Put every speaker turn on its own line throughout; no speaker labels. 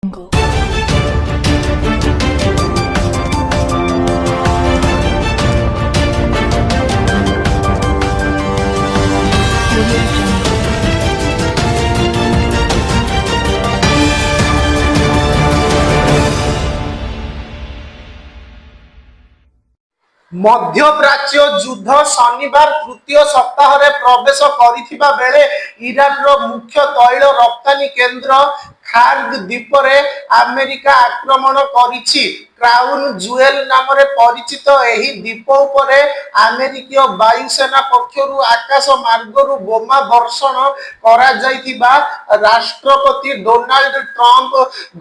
Jungle. Audio Jungle.
मध्यप्राच्य युद्ध शनिवार तृतीय सप्ताह प्रवेश करिथिबा बेले इरान मुख्य तैल रप्तानी केन्द्र खार्ग द्वीप अमेरिका आक्रमण करिछि। क्राउन जुएल नाम परिचित एही द्वीप उपरे अमेरिकीय वायुसेना पक्षरु आकाश मार्गरु बोमा वर्षण करा जाइथिबा राष्ट्रपति डोनाल्ड ट्रम्प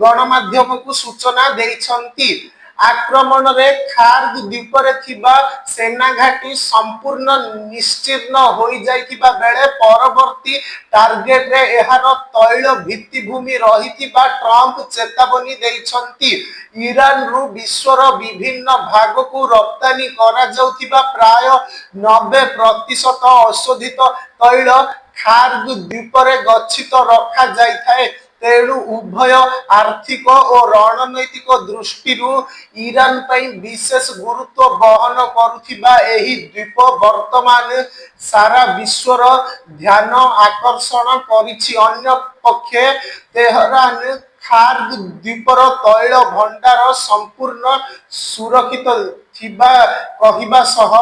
गणमाध्यम को सूचना देइछन्ति। आक्रमण रे खार्ग द्वीप सेना घाटी संपूर्ण निश्चिन्न हो जाइथिबा बेले परवर्ती टार्गेट रे एहार तैल भित्तिभूमि रहिथिबा ट्रम्प चेतावनी देइछन्ति। ईरान रु विश्वर विभिन्न भाग को रप्तानी करा जाउथिबा प्राय 90% अशोधित तैल खार्ग द्वीप रे गच्छित रखा जाइथाए। तेणु उभय आर्थिक और रणनैतिक दृष्टि ईरान पई विशेष गुरुत्व बहन करुथिबा एही द्वीप वर्तमान सारा विश्वर ध्यान आकर्षण करिछि। अन्य पक्षे तेहरान खार्ग द्वीपर तैल भंडार संपूर्ण सुरक्षित थिबा कहिबा सह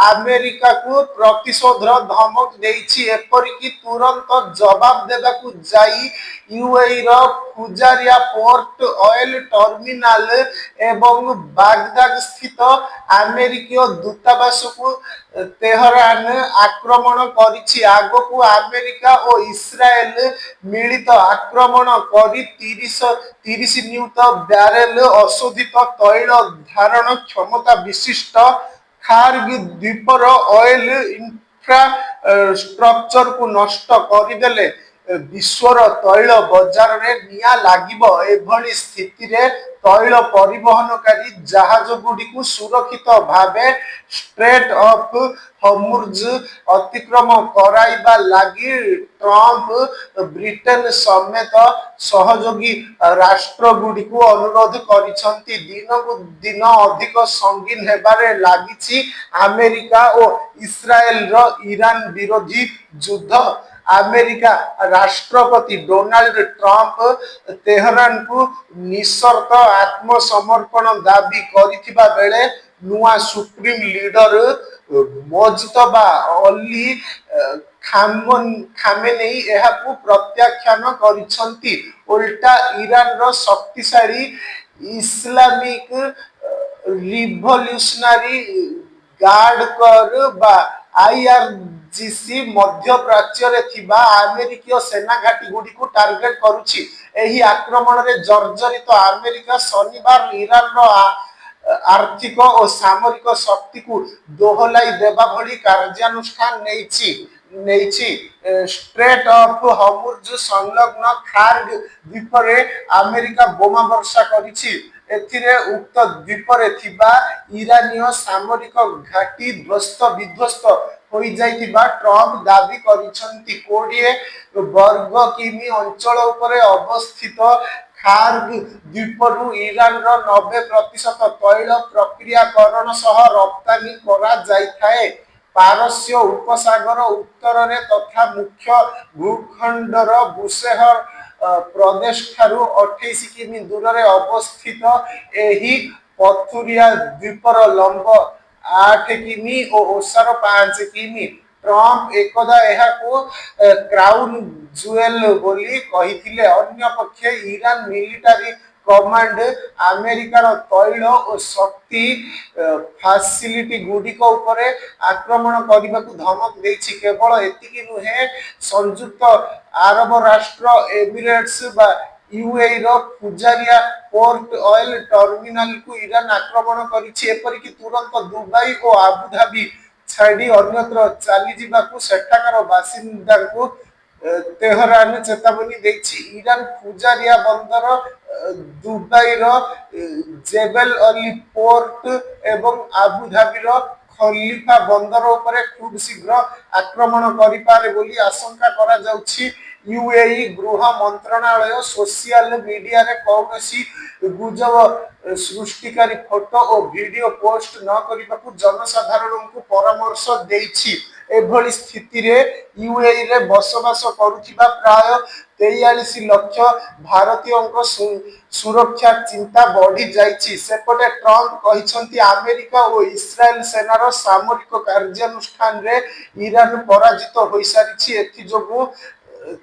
अमेरिका को प्रतिशोधर धमक देइछि। एपरिकी तुरंत जवाब देबाकू जाई यूएई रो फुजारिया पोर्ट ऑयल टर्मिनाल एवं बागदाद स्थित अमेरिकीय दूतावास को तेहरान आक्रमण करिछि। आगकू अमेरिका और इस्राएल मिलित आक्रमण करी 30 नियुत ब्यारेल अशोधित तैल धारण क्षमता विशिष्ट खार्ग द्वीपर ऑयल इंफ्रास्ट्रक्चर को नष्ट करदेले विश्वर तैल बजार रे निया लागिबो। एभली स्थिति रे तैल परिवहनकारी जहाज गुडी को सुरक्षित भावे स्ट्रेट ऑफ हॉर्मुज अतिक्रम कराइबा लागि ट्रम्प ब्रिटेन समेत सहयोगी राष्ट्र गुडी को अनुरोध करिसंती। दिन को दिन अधिक संगीन हेबारे लागिछि अमेरिका और इस्राएल रो ईरान विरोधी युद्ध। अमेरिका राष्ट्रपति डोनाल्ड ट्रम्प तेहरान को निशर्त आत्मसमर्पण दाबी करिथिबा बेले नुआ supreme leader Mojtaba Ali Khamenei एहाकू प्रत्याख्यान करिसंती। उल्टा ईरान रो शक्तिशाली इस्लामिक रिवोल्यूशनरी गार्ड कर बा आईआरजीसी मध्य प्राच्य रे थिबा अमेरिकीय सेना घाटी गुडी को टार्गेट करूछि। एही आक्रमण रे जर्जरित अमेरिका शनिवार ईरान रो आर्थिक और सामरिक शक्ति को दोहलाई देबा भली कार्यानुष्ठान नेइछि। स्ट्रेट ऑफ हॉर्मुज संलग्न खार्ग द्वीप रे अमेरिका बोमा वर्षा करिछि। एथिरे उक्त द्वीप रे थिबा ईरानीय सामरिक घाटी ध्वस्त विध्वस्त हो जाइथिबा ट्रम्प दाबी करिसंती। 20 वर्ग किमी अंचल उपरे अवस्थित खार्ग द्वीपरु ईरान रो 90% तैल प्रक्रियाकरण सह रप्तानी करा जाइथाए। पारस्य उपसागर उत्तर रे तथा मुख्य भूखंडर बुशेहर प्रदेश ठारू 28 किमी दूर रे अवस्थित एही पथुरिया द्वीपर लंब 8 किमी और ओसार 5 किमी। ट्रम्प एकदा एहाको क्राउन जुएल बोली कहिथिले। अन्य पक्षे ईरान मिलिटारी कमांड अमेरिकार तैल और शक्ति फैसिलिटी गुडिक उपरे आक्रमण करने को धमक देछि। केवल एतिकी नुहे, संयुक्त अरब राष्ट्र एमिरेट्स बा यूएई रो फुजारिया पोर्ट ऑयल टर्मिनाल को ईरान आक्रमण करिछि। एपरिकी तुरंत दुबई और आबुधाबी छाड़ी अन्यत्र चली जिबाकू सेठाकार बासिंदा को तेहरान चेतावनी देछि। ईरान फुजारिया बंदर दुबई रो जेबेल अली पोर्ट एवं आबुधाबी रो खलीफा बंदर उपरे खूब शीघ्र आक्रमण करि पारे बोली आशंका करा जाउछि। यूएई गृह मंत्रणालय सोशल मीडिया रे कौनसी गुजब सृष्टिकारी फोटो और वीडियो पोस्ट न करने जनसाधारण को परामर्श देछि। एभली स्थिति रे यूएई रे बसवास करुथिबा प्राय 43 लक्ष भारतीय सुरक्षा चिंता बढ़ी जाइछि। सेपटे ट्रम्प कहिसंती अमेरिका और इस्राएल सेनार सामरिक कार्यानुष्ठान रे ईरान पराजित होई सारिछि। एथि जोगु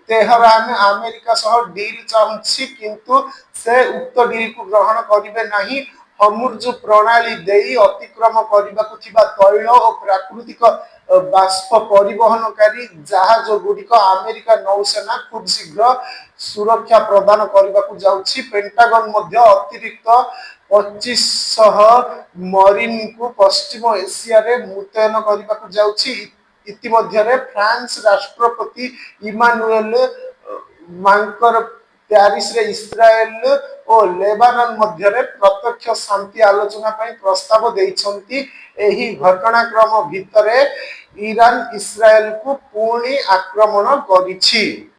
तेहरान अमेरिका सह डील चाहुछि किंतु से उक्त डील को ग्रहण करिवे नाही। हमुर्ज प्रणाली देई अतिक्रम करबाकु थिबा तैल और प्राकृतिक बाष्प परिवहनकारी जहाज गुड़िक अमेरिका नौसेना खूब शीघ्र सुरक्षा प्रदान करबाकु जाउछि। पेंटागन मध्य अतिरिक्त 2500 मरीन को पश्चिम एशिया रे मुतयन करबाकु जाउछि। इतिमध्यरे फ्रांस राष्ट्रपति इमानुएल मांकर प्यारिस रे इस्राएल और लेबानन मध्यरे प्रत्यक्ष शांति आलोचना पई प्रस्ताव देइछंती। एही घटनाक्रम भितरे ईरान इस्राएल को पुणी आक्रमण करिछि।